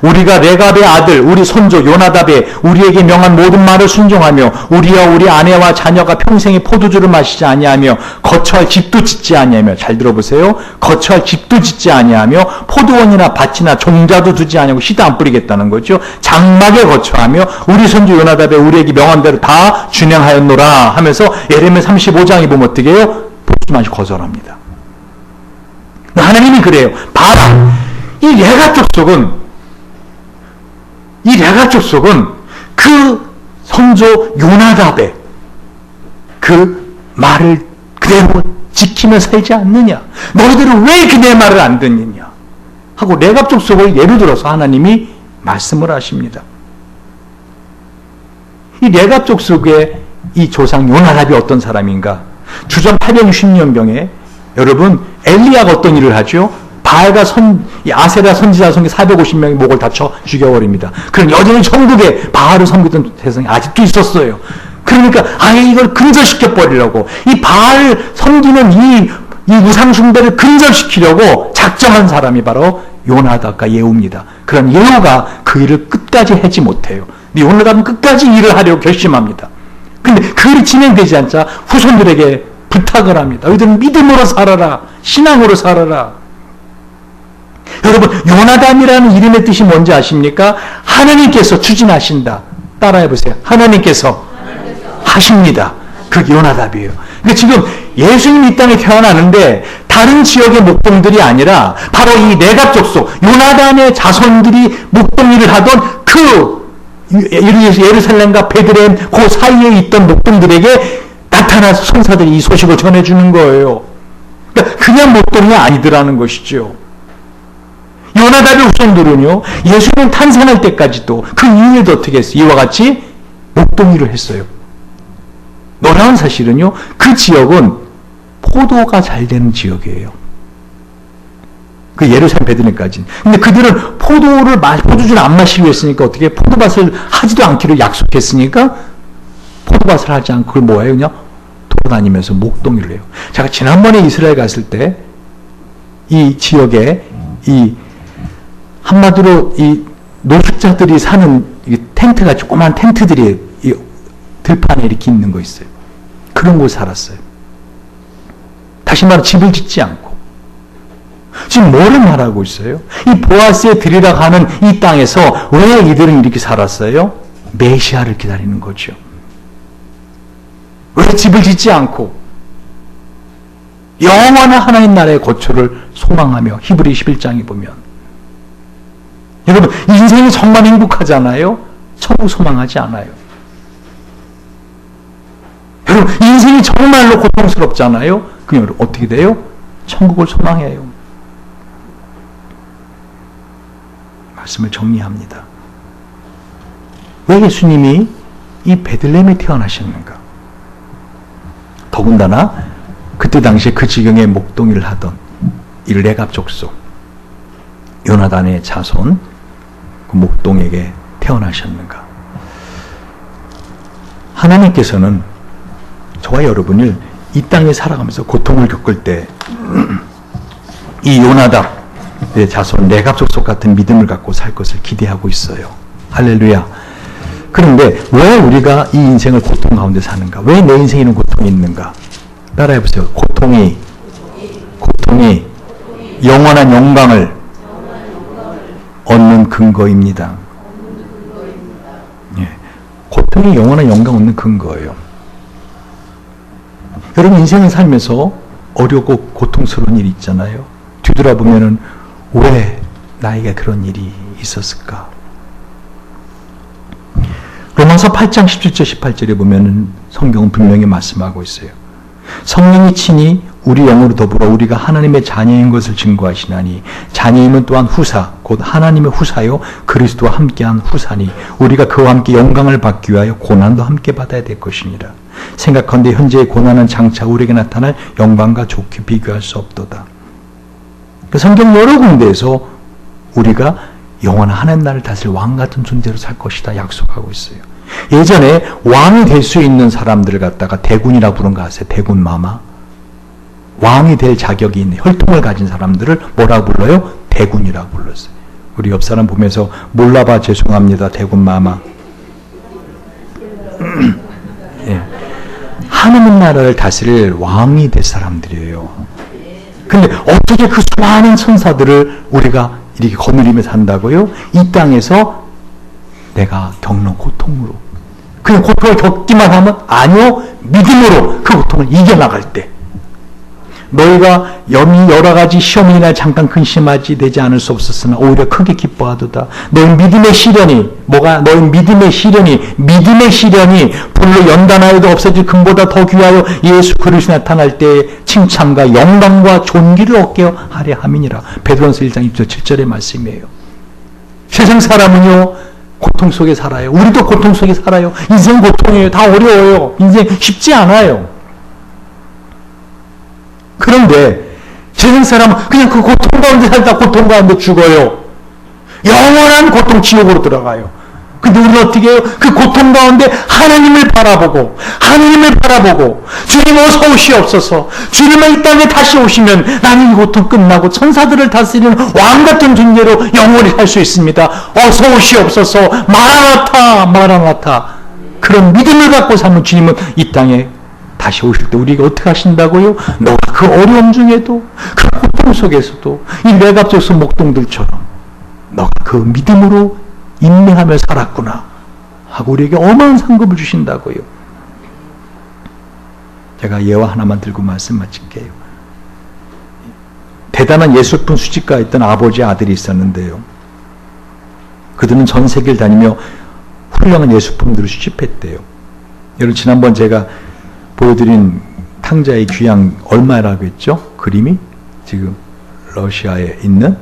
우리가 레갑의 아들 우리 손조 요나답의 우리에게 명한 모든 말을 순종하며 우리와 우리 아내와 자녀가 평생에 포도주를 마시지 아니하며 거처할 집도 짓지 아니하며, 잘 들어보세요. 거처할 집도 짓지 아니하며 포도원이나 밭이나 종자도 두지 아니하고 씨도 안 뿌리겠다는 거죠. 장막에 거처하며 우리 손주 요나답의 우리에게 명한 대로 다 준행하였노라 하면서 예레미야 35장에 보면 어떻게 해요? 포도주만이 거절합니다. 하나님이 그래요. 봐라, 이 레갑 족속은 그 선조 요나답의 그 말을 그대로 지키며 살지 않느냐? 너희들은 왜 그네 말을 안 듣느냐? 하고 레갑 족속을 예를 들어서 하나님이 말씀을 하십니다. 이 레갑 족속의 이 조상 요나답이 어떤 사람인가? 주전 860년경에 여러분 엘리야가 어떤 일을 하죠? 바알과 아세라 선지자 성에 450명의 목을 다쳐 죽여버립니다. 그럼 여전히 전국에 바알을 섬기던 세상이 아직도 있었어요. 그러니까 아예 이걸 근절시켜버리려고, 이 바알 섬기는 이 우상 숭배를 근절시키려고 작정한 사람이 바로 요나답과 예후입니다. 그런 예후가 그 일을 끝까지 하지 못해요. 요나답은 끝까지 일을 하려고 결심합니다. 그런데 그 일이 진행되지 않자 후손들에게 부탁을 합니다. 너희들은 믿음으로 살아라. 신앙으로 살아라. 여러분, 요나단이라는 이름의 뜻이 뭔지 아십니까? 하나님께서 추진하신다. 따라해보세요. 하나님께서 하십니다. 그게 요나답이에요. 그러니까 지금 예수님이 이 땅에 태어나는데 다른 지역의 목동들이 아니라 바로 이 레갑 족속, 요나단의 자손들이 목동 일을 하던 그 예루살렘과 베들레헴 그 사이에 있던 목동들에게 나타나서 천사들이 이 소식을 전해주는 거예요. 그러니까 그냥 목동이 아니더라는 것이죠. 요나답의 후손들은요, 예수님 탄생할 때까지도 그 이후에도 어떻게 했어요? 이와 같이 목동일을 했어요. 놀라운 사실은요, 그 지역은 포도가 잘 되는 지역이에요. 그 예루살렘 베들레헴까지. 근데 그들은 포도주를 안 마시기로 했으니까 어떻게 포도밭을 하지도 않기로 약속했으니까 포도밭을 하지 않고 그걸 뭐예요? 그냥 돌아다니면서 목동일을 해요. 제가 지난번에 이스라엘 갔을 때 이 지역에 한마디로 이 노숙자들이 사는 텐트가 조그만 텐트들이 이 들판에 이렇게 있는 거 있어요. 그런 곳에 살았어요. 다시 말해 집을 짓지 않고. 지금 뭐를 말하고 있어요? 이 보아스의 들이라 하는 이 땅에서 왜 이들은 이렇게 살았어요? 메시아를 기다리는 거죠. 왜 집을 짓지 않고 영원한 하나님 나라의 거처를 소망하며, 히브리 11장에 보면 여러분, 인생이 정말 행복하잖아요? 천국 소망하지 않아요. 여러분, 인생이 정말로 고통스럽잖아요? 그럼 어떻게 돼요? 천국을 소망해요. 말씀을 정리합니다. 왜 예수님이 이 베들레헴에 태어나셨는가? 더군다나 그때 당시에 그 지경에 목동일을 하던 이 레갑 족속, 요나단의 자손, 그 목동에게 태어나셨는가? 하나님께서는 저와 여러분을 이 땅에 살아가면서 고통을 겪을 때 이 요나답, 내 자손, 내 갑족속 같은 믿음을 갖고 살 것을 기대하고 있어요. 할렐루야. 그런데 왜 우리가 이 인생을 고통 가운데 사는가? 왜 내 인생에는 고통이 있는가? 따라해보세요. 고통이 영원한 영광을 얻는 근거입니다. 예. 고통이 영원한 영광 얻는 근거예요. 여러분 인생을 살면서 어렵고 고통스러운 일이 있잖아요. 뒤돌아보면은 왜 나에게 그런 일이 있었을까? 로마서 8장 17절 18절에 보면은 성경은 분명히 말씀하고 있어요. 성령이 친히 우리 영으로 더불어 우리가 하나님의 자녀인 것을 증거하시나니 자녀임은 또한 후사 곧 하나님의 후사요 그리스도와 함께한 후사니 우리가 그와 함께 영광을 받기 위하여 고난도 함께 받아야 될 것이니라. 생각컨대 현재의 고난은 장차 우리에게 나타날 영광과 좋게 비교할 수 없도다. 그 성경 여러 군데에서 우리가 영원한 하나님 나라를 다스릴 왕 같은 존재로 살 것이다 약속하고 있어요. 예전에 왕이 될 수 있는 사람들을 갖다가 대군이라고 부른 거 아세요? 대군 마마. 왕이 될 자격이 있는 혈통을 가진 사람들을 뭐라고 불러요? 대군이라고 불렀어요. 우리 옆 사람 보면서 몰라봐 죄송합니다. 대군 마마. 예. 하나님 나라를 다스릴 왕이 될 사람들이에요. 근데 어떻게 그 수많은 천사들을 우리가 이렇게 거느리며 산다고요? 이 땅에서 내가 겪는 고통으로. 그냥 고통을 겪기만 하면 아니요. 믿음으로 그 고통을 이겨나갈 때. 너희가 여러 가지 시험이나 잠깐 근심하지 되지 않을 수 없었으나 오히려 크게 기뻐하도다. 너희 믿음의 시련이 믿음의 시련이 불로 연단하여도 없어질 금보다 더 귀하여 예수 그리스도 나타날 때에 칭찬과 영광과 존귀를 얻게 하려 함이니라. 베드로전서 1장 7절의 말씀이에요. 세상 사람은요 고통 속에 살아요. 우리도 고통 속에 살아요. 인생 고통이에요. 다 어려워요. 인생 쉽지 않아요. 그런데 세상 사람은 그냥 그 고통 가운데 살다 고통 가운데 죽어요. 영원한 고통 지옥으로 들어가요. 근데 우리는 어떻게 해요? 그 고통 가운데 하나님을 바라보고 주님 어서 오시옵소서. 주님은 이 땅에 다시 오시면 나는 이 고통 끝나고 천사들을 다스리는 왕같은 존재로 영원히 살 수 있습니다. 어서 오시옵소서. 마라나타. 그런 믿음을 갖고 사는 주님은 이 땅에 다시 오실 때 우리가 어떻게 하신다고요? 너가 그 어려움 중에도 그 고통 속에서도 이 매갑적소 목동들처럼 너가 그 믿음으로 인내하며 살았구나 하고 우리에게 어마어마한 상급을 주신다고요. 제가 예화 하나만 들고 말씀 마칠게요. 대단한 예술품 수집가에 있던 아버지의 아들이 있었는데요. 그들은 전 세계를 다니며 훌륭한 예술품들을 수집했대요. 여러분 지난번 제가 보여드린 탕자의 귀양 얼마라고 했죠? 그림이 지금 러시아에 있는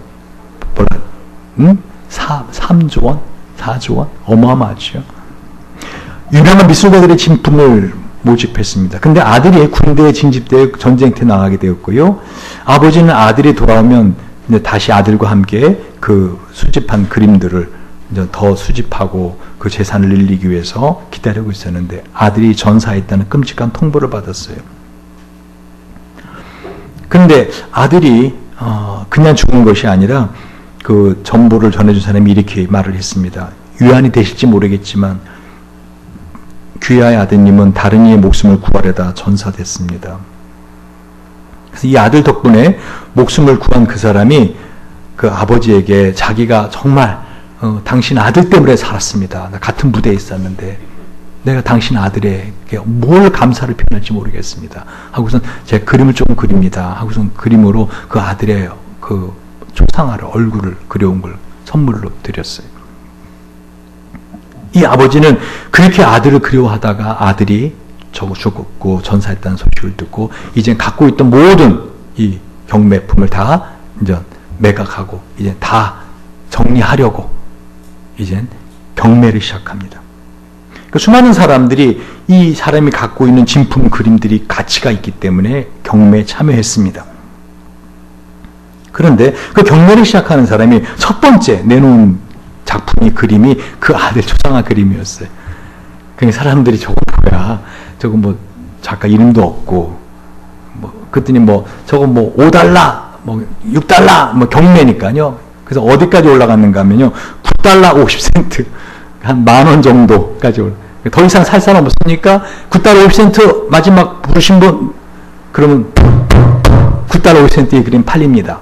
3조 원? 4조 원? 어마어마하죠. 유명한 미술가들의 진품을 모집했습니다. 근데 아들이 군대에 징집되어 전쟁터에 나가게 되었고요. 아버지는 아들이 돌아오면 이제 다시 아들과 함께 그 수집한 그림들을 이제 더 수집하고 그 재산을 늘리기 위해서 기다리고 있었는데 아들이 전사했다는 끔찍한 통보를 받았어요. 그런데 아들이 그냥 죽은 것이 아니라 그 정보를 전해준 사람이 이렇게 말을 했습니다. 유한이 되실지 모르겠지만 귀하의 아드님은 다른 이의 목숨을 구하려다 전사됐습니다. 그래서 이 아들 덕분에 목숨을 구한 그 사람이 그 아버지에게 자기가 정말 당신 아들 때문에 살았습니다. 나 같은 부대에 있었는데 내가 당신 아들에게 뭘 감사를 표현할지 모르겠습니다. 하고선 제 그림을 조금 그립니다. 하고선 그림으로 그 아들의 그 초상화를 얼굴을 그려온 걸 선물로 드렸어요. 이 아버지는 그렇게 아들을 그리워하다가 아들이 죽었고 전사했다는 소식을 듣고 이제 갖고 있던 모든 이 경매품을 다 이제 매각하고 이제 다 정리하려고 이젠 경매를 시작합니다. 그 수많은 사람들이 이 사람이 갖고 있는 진품 그림들이 가치가 있기 때문에 경매에 참여했습니다. 그런데 그 경매를 시작하는 사람이 첫 번째 내놓은 작품이 그림이 그 아들 초상화 그림이었어요. 그러니까 사람들이 저거 뭐야? 저거 뭐 작가 이름도 없고 뭐 그랬더니 뭐 저거 뭐 $5 뭐 6달러 뭐 경매니까요. 그래서 어디까지 올라갔는가 하면요. 9달러 50센트 한 10,000원 정도까지 더 이상 살 사람 없으니까 9달러 50센트 마지막 부르신 분 그러면 9달러 50센트의 그림 팔립니다.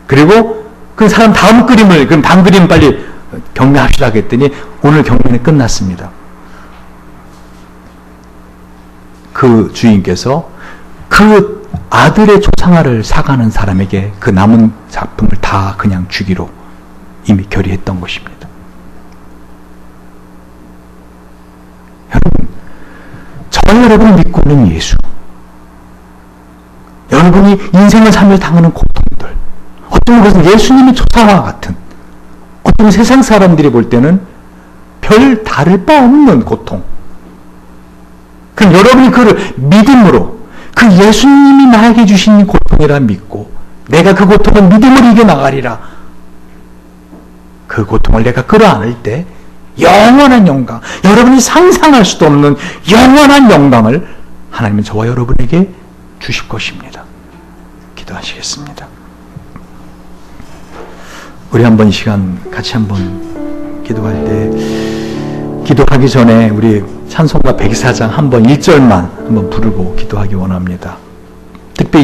그리고 그 사람 다음 그림을 그럼 다음 그림 빨리 경매합시다 했더니 오늘 경매는 끝났습니다. 그 주인께서 그 아들의 초상화를 사가는 사람에게 그 남은 작품을 다 그냥 주기로 이미 결의했던 것입니다. 여러분, 저와 여러분이 믿고 있는 예수, 여러분이 인생을 살며 당하는 고통들, 어떤 것은 예수님의 초상화 같은, 어떤 세상 사람들이 볼 때는 별 다를 바 없는 고통. 그럼 여러분이 그를 믿음으로 그 예수님이 나에게 주신 고통이라 믿고 내가 그 고통을 믿음으로 이겨나가리라. 그 고통을 내가 끌어안을 때 영원한 영광, 여러분이 상상할 수도 없는 영원한 영광을 하나님은 저와 여러분에게 주실 것입니다. 기도하시겠습니다. 우리 한번 이 시간 같이 한번 기도할 때 기도하기 전에 우리 찬송가 104장 한번 1절만 한번 부르고 기도하기 원합니다.